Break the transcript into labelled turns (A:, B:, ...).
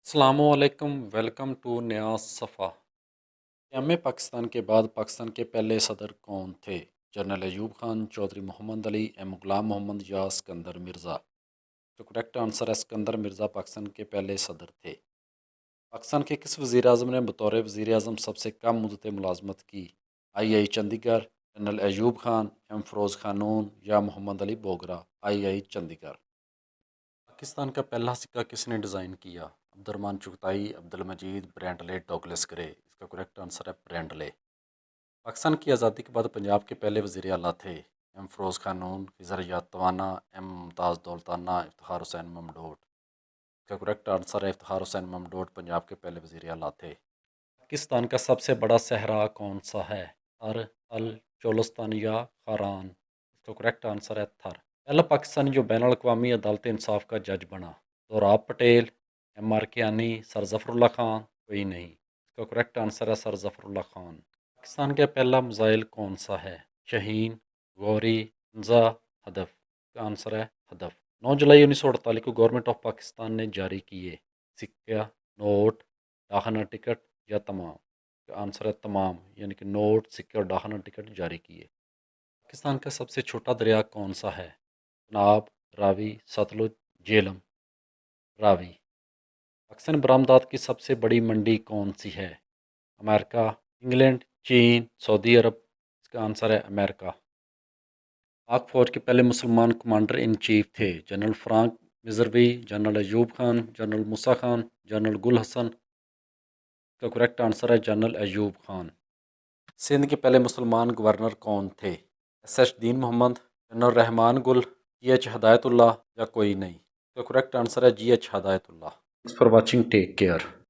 A: السلام علیکم، welcome to نیا صفحہ۔ قیام پاکستان کے بعد پاکستان کے پہلے صدر کون تھے؟ جنرل ایوب خان، چودھری محمد علی، ایم غلام محمد یا اسکندر مرزا؟ تو کریکٹ آنسر ہے اسکندر مرزا پاکستان کے پہلے صدر تھے۔ پاکستان کے کس وزیر اعظم نے بطور وزیر اعظم سب سے کم مدت ملازمت کی؟ آئی چندی گڑھ، جنرل ایوب خان، ایم فروز خان نون یا محمد علی بوگرا؟ آئی چندی گڑھ۔ پاکستان کا پہلا سکہ کس نے ڈیزائن کیا؟ عبد الرحمن چغتائی، عبد المجید، برینڈلے، ڈوگلس گرے؟ اس کا کریکٹ آنسر ہے برینڈلے۔ پاکستان کی آزادی کے بعد پنجاب کے پہلے وزیر اعلیٰ تھے؟ ایم فروز خان نون، خضر یاد توانا، ایم ممتاز دولتانہ، افتخار حسین ممڈوٹ؟ اس کا کریکٹ آنسر ہے افتخار حسین ممڈوٹ پنجاب کے پہلے وزیر اعلیٰ تھے۔ پاکستان کا سب سے بڑا صحرا کون سا ہے؟ تھر، تل، چولستان یا خاران؟ اس کا کریکٹ آنسر ہے تھر۔ پہلا پاکستانی جو بین الاقوامی عدالت انصاف کا جج بنا؟ سہراب پٹیل، ایم آر کیانی، سر ظفر اللہ خان؟ کوئی نہیں۔ اس کا کریکٹ آنسر ہے سر ظفر اللہ خان۔ پاکستان کا پہلا میزائل کون سا ہے؟ شہین، غوری، حمزہ، ہدف؟ اس کا آنسر ہے ہدف۔ 9 جولائی 1948 کو گورنمنٹ آف پاکستان نے جاری کیے؟ سکہ، نوٹ، ڈاکخانہ ٹکٹ یا تمام؟ اس کا آنسر ہے تمام، یعنی کہ نوٹ، سکے اور ڈاکخانہ ٹکٹ جاری کیے۔ پاکستان کا سب سے چھوٹا دریا کون سا ہے؟ چناب، راوی، ستلج، جیلم؟ راوی۔ پاکستان برآمدات کی سب سے بڑی منڈی کون سی ہے؟ امریکہ، انگلینڈ، چین، سعودی عرب؟ اس کا آنسر ہے امریکہ۔ پاک فوج کے پہلے مسلمان کمانڈر ان چیف تھے؟ جنرل فرانک مزروی، general Ayub Khan, general Musa Khan, general Gul Hassan? اس کا کریکٹ آنسر ہے جنرل ایوب خان۔ سندھ کے پہلے مسلمان گورنر کون تھے؟ S H Din Muhammad, general Rahman Gul, G H Hidayatullah یا کوئی نہیں؟ اس کا کریکٹ آنسر ہے G H Hidayatullah. Thanks for watching, take care.